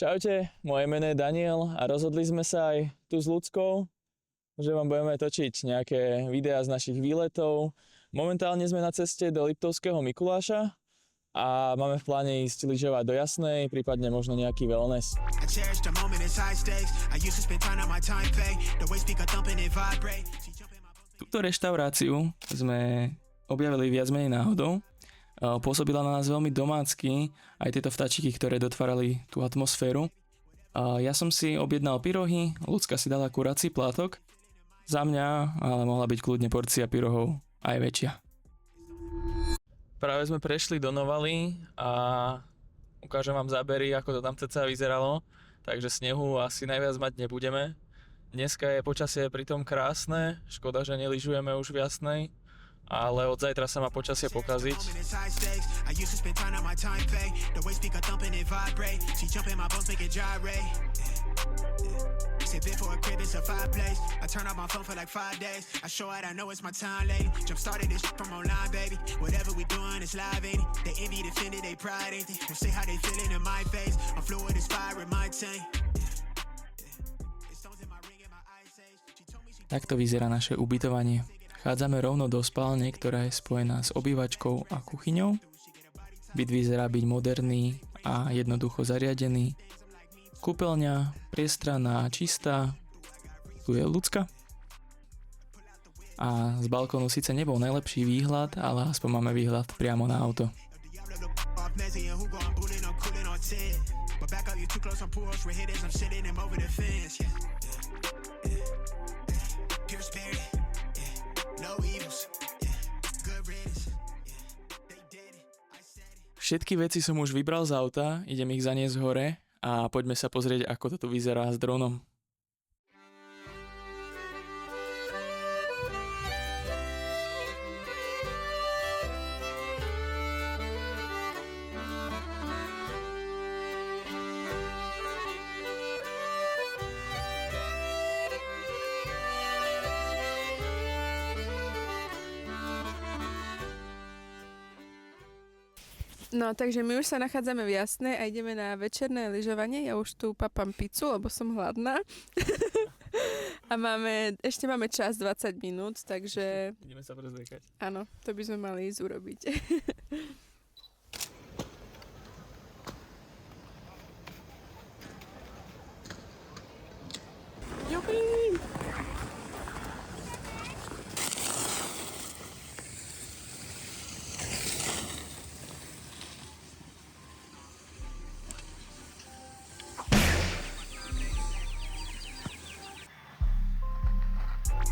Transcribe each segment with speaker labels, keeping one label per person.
Speaker 1: Čaute, moje meno je Daniel a rozhodli sme sa aj tu s Ľudskou, že vám budeme točiť nejaké videá z našich výletov. Momentálne sme na ceste do Liptovského Mikuláša a máme v pláne ísť lyžovať do Jasnej, prípadne možno nejaký wellness. Túto reštauráciu sme objavili viac menej náhodou. Pôsobila na nás veľmi domácky, aj tieto vtáčiky, ktoré dotvárali tú atmosféru. Ja som si objednal pyrohy, Ľudská si dala kurací plátok. Za mňa ale mohla byť kľudne porcia pyrohov aj väčšia. Práve sme prešli do Novaly a ukážem vám zábery, ako to tam ceca vyzeralo. Takže snehu asi najviac mať nebudeme. Dneska je počasie pritom krásne, škoda, že nelyžujeme už v Jasnej. Ale od zajtra sa má počasie pokaziť. Takto vyzerá naše ubytovanie. Chádzame rovno do spálne, ktorá je spojená s obývačkou a kuchyňou. Byt vyzerá byť moderný a jednoducho zariadený. Kúpeľňa, priestranná a čistá. Tu je Ľudská. A z balkónu síce nebol najlepší výhľad, ale aspoň máme výhľad priamo na auto. Všetky veci som už vybral z auta, idem ich zaniesť hore a poďme sa pozrieť, ako to tu vyzerá s dronom.
Speaker 2: No, takže my už sa nachádzame v Jasnej a ideme na večerné lyžovanie. Ja už tu papám pizzu, lebo som hladná. A ešte máme čas 20 minút, takže...
Speaker 1: Ideme sa prezliekať.
Speaker 2: Áno, to by sme mali ísť urobiť.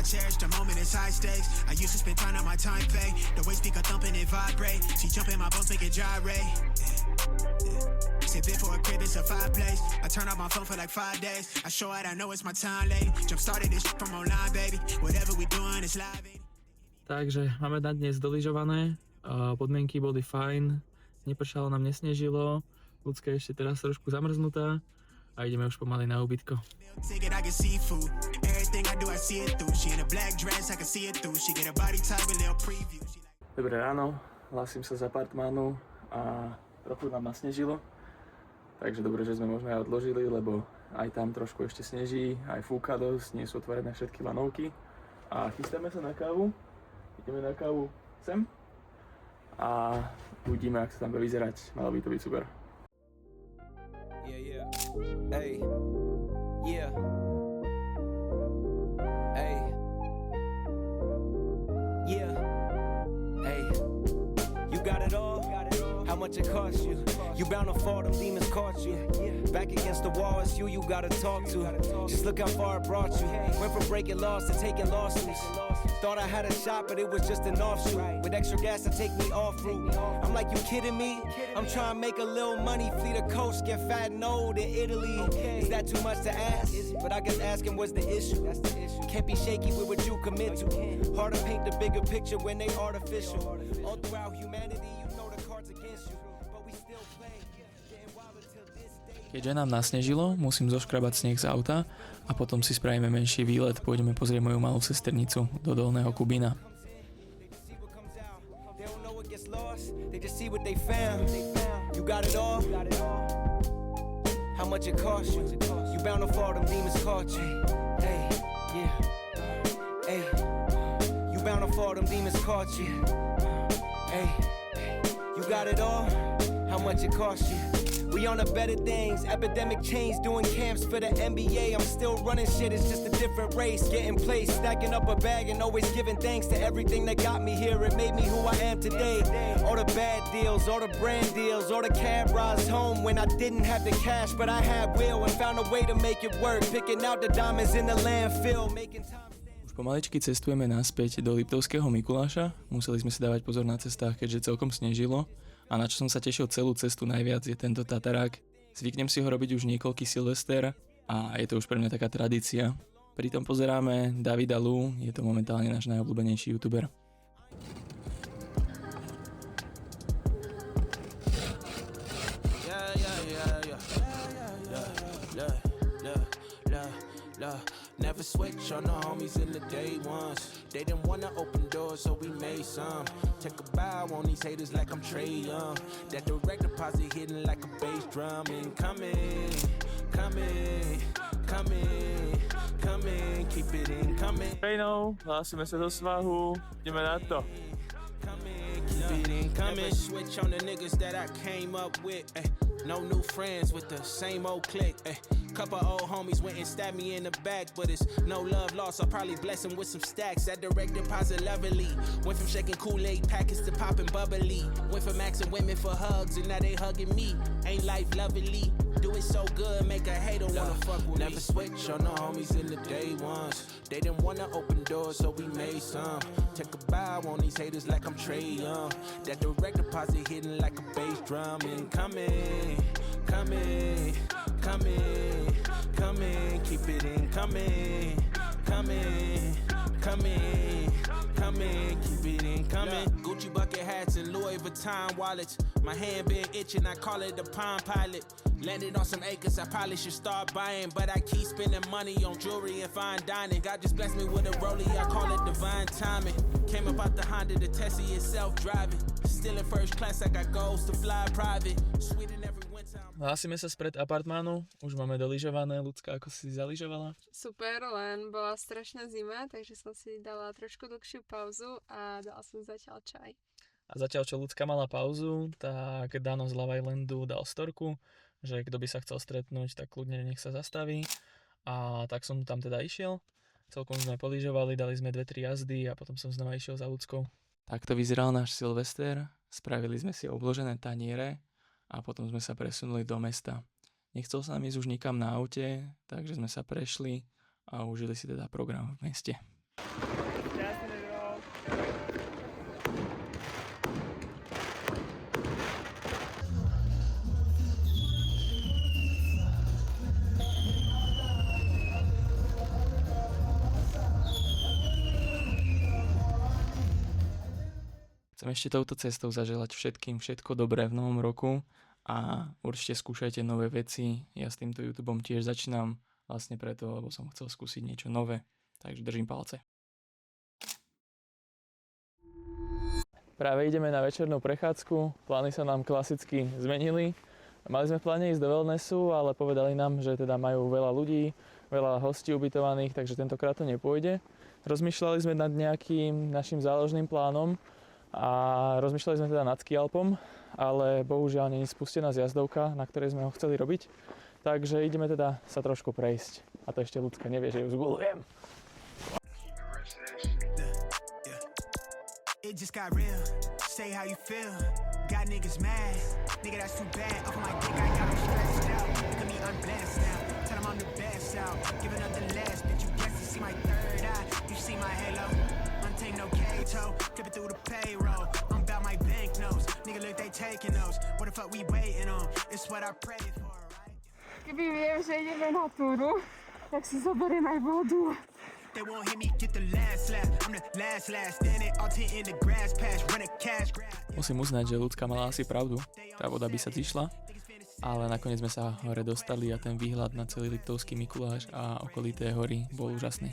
Speaker 3: Cherish the moment, it's high stakes. I used to spend time on my time pay. The way speaker thumping it vibrate. She jumping my bones, make it gyrate. Sipping for a crib, it's a fireplace. I turn off my phone for like 5 days. I show it, I know it's my time late. Jump started this shit from online, baby. Whatever we doing, it's live.
Speaker 1: Takže máme na dnes dolyžované. Podmienky boli fajn. Nepršalo nám, nesnežilo. Ľudská je ešte teraz trošku zamrznutá. A ideme už pomaly na ubytko. Dobré ráno, hlasím sa z apartmánu a trochu nám nasnežilo. Takže dobre, že sme možno aj odložili, lebo aj tam trošku ešte sneží, aj fúka dosť, nie sú otvorené všetky lanovky. A chystáme sa na kávu, ideme na kávu sem a uvidíme, ako sa tam bude vyzerať, malo by to byť super.
Speaker 4: Yeah. Hey. Yeah. Hey. Yeah. Hey. You got it all. How much it cost you? You bound to fall, them demons caught you. Back against the wall, it's you gotta talk to. Just look how far it brought you. Went from breaking laws to taking lawsuits. Thought I had a shot, but it was just an offshoot. With extra gas to take me off route. I'm like, you kidding me? I'm trying to make a little money, flee the coast, get fat and old in Italy. Is that too much to ask? But I guess asking was the issue. Can't be shaky with what you commit to. Hard to paint the bigger picture when they artificial. All throughout humanity, you know the cards against you. But we still play.
Speaker 1: Keďže nám nasnežilo, musím zoškrabať sneh z auta a potom si spravíme menší výlet, pôjdeme pozrieť moju malú sesternicu do Dolného Kubína.
Speaker 4: how much it cost you. You bound to fall, them demons caught you. Hey, yeah. Hey, you bound to fall, them demons caught you. Hey, you got it all, how much it cost you. We on to better things, epidemic change, doing camps for the NBA. I'm still running shit, it's just a different race. Getting placed, stacking up a bag and always giving thanks to everything that got me here. It made me who I am today. All the bad deals, all the brand deals, all the cab rides home when I didn't have the cash, but I had will and found a way to make it work. Picking out the diamonds in the landfill, making time.
Speaker 1: Už pomaličky cestujeme naspäť do Liptovského Mikuláša. Museli sme si dávať pozor na cestách, keďže celkom snežilo. A na čo som sa tešil celú cestu najviac je tento Tatarák. Zvyknem si ho robiť už niekoľký Silvester a je to už pre mňa taká tradícia. Pritom pozeráme Davida Lu, je to momentálne náš najobľúbenejší youtuber.
Speaker 5: Never switch on the homies in the day ones. They didn't wanna open doors, so we made some. Take a bow on these haters like I'm Trae Young. That direct deposit hitting like a bass drum. Incoming, coming, coming, coming, keep it incoming.
Speaker 1: Rejnou, hlásime sa do svahu, ideme na to.
Speaker 5: Never switch on the niggas that I came up with. No new friends with the same old clique. Couple old homies went and stabbed me in the back, but it's no love lost. I'll probably bless them with some stacks. That direct deposit lovely. Went from shaking Kool-Aid packets to popping bubbly. Went from asking women for hugs and now they hugging me. Ain't life lovely? Do it so good, make a hater wanna fuck with me. Never switch on the homies in the day ones. They didn't wanna open doors, so we made some. Take a bow on these haters like I'm Trae Young. That direct deposit hitting like a bass drum. Incoming, coming, coming, coming, keep it incoming, coming, coming, coming, keep it incoming. Gucci bucket hats and Louis Vuitton wallets. My hand been itching, I call it the Palm Pilot. Landed on some acres, I probably should start buying, but I keep spending money on jewelry and fine dining. God just blessed me with a rollie, I call it divine timing. Came up out the Honda, the Tessie is self-driving. Still in first class, I got goals to fly private. Sweet in every winter.
Speaker 1: Hlásime sa spred apartmánu, už máme dolyžované. Ľudská, ako si zalyžovala?
Speaker 2: Super, len bola strašná zima, takže som si dala trošku dlhšiu pauzu a dala som zatiaľ čaj.
Speaker 1: A zatiaľ, čo Ľudská mala pauzu, tak Dano z Love Islandu dal storku, že kto by sa chcel stretnúť, tak kľudne nech sa zastaví. A tak som tam teda išiel. Celkom sme polyžovali, dali sme 2-3 jazdy a potom som znova išiel za Ľudskou. Takto vyzeral náš Silvester. Spravili sme si obložené taniere a potom sme sa presunuli do mesta. Nechcel sa nám ísť už nikam na aute, takže sme sa prešli a užili si teda program v meste. Chcem ešte touto cestou zaželať všetkým všetko dobré v novom roku a určite skúšajte nové veci. Ja s týmto YouTubeom tiež začínam vlastne preto, lebo som chcel skúsiť niečo nové. Takže držím palce. Práve ideme na večernú prechádzku. Plány sa nám klasicky zmenili. Mali sme v pláne ísť do wellnessu, ale povedali nám, že teda majú veľa ľudí, veľa hostí ubytovaných, takže tentokrát to nepôjde. Rozmýšľali sme nad nejakým našim záložným plánom, a rozmýšľali sme teda nad Skialpom, ale bohužiaľ nie je spustená zjazdovka, na ktorej sme ho chceli robiť. Takže ideme teda sa trošku prejsť. A to ešte Ľudská nevie, že ju zgulujem.
Speaker 3: It just got real. Say how you feel. Got niggas mad. Nigga, that's too bad. Off my dick, I got them stressed out. Look at me, I'm blessed now. Tell them I'm the best out. Giving up the last, bitch, you guess you see my third eye. You see my halo. Take no K-toe, flip it through the payroll. I'm about my banknotes. Nigga, look, they taking those. What the fuck we waiting on? It's what I prayed for, right?
Speaker 2: Keby viem, že ideme na túru, tak si zoberiem aj vodu.
Speaker 3: They won't hit me, get the last lap. I'm the last, standing all tent in the grass patch, running cash grab.
Speaker 1: Musím uznať, že Ľudská mala asi pravdu. Tá voda by sa zišla, ale nakoniec sme sa hore dostali a ten výhľad na celý Liptovský Mikuláš a okolité hory bol úžasný.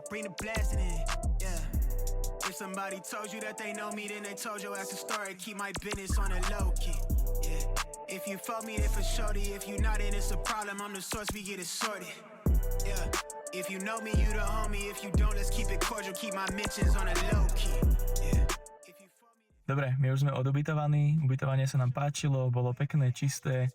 Speaker 3: Bring the blasting in, yeah. If somebody told you that they know me, then they told your ass a story. Keep my business on a low key, yeah. If you fuck me, then for shorty. If you not, then it's a problem. I'm the source, we get it sorted. Yeah. If you know me, you the homie. If you don't, let's keep it cordial. Keep my mentions on a low key. Yeah. If you fuck me.
Speaker 1: Dobre, my už sme odubytovaní, ubytovanie sa nám páčilo, bolo pekné, čisté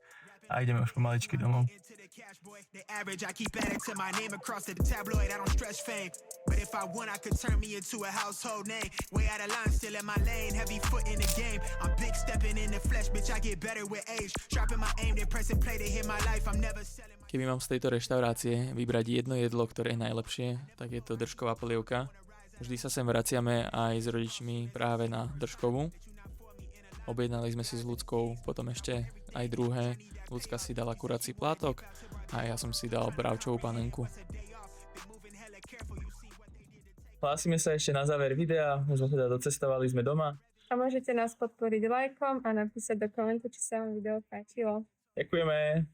Speaker 1: a ideme už pomaličky domov.
Speaker 3: Into the cash, boy. The average, I keep adding to my name across the tabloid. I don't stress fame. But if I want, I could turn me into a household name. Way out of line, still in my lane. Heavy foot in the game. I'm big stepping in the flesh, bitch. I get better with age. Dropping my aim, then pressing play to hit my life. I'm never selling.
Speaker 1: Keby mám z tejto reštaurácie vybrať jedno jedlo, ktoré je najlepšie, tak je to držková polievka. Vždy sa sem vraciame aj s rodičmi práve na držkovú. Objednali sme si s Ľudskou potom ešte aj druhé. Ľudská si dala kurací plátok a ja som si dal bravčovú panenku. Hlásime sa ešte na záver videa, už sme teda docestovali, sme doma.
Speaker 2: A môžete nás podporiť lajkom a napísať do komentu, či sa vám video páčilo.
Speaker 1: Ďakujeme.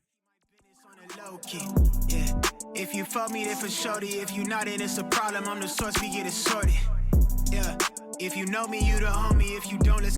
Speaker 3: Low key, yeah. If you fuck me, then for shorty. If you not, then it's a problem. I'm the source, we get it sorted. Yeah. If you know me, you the homie. If you don't, let's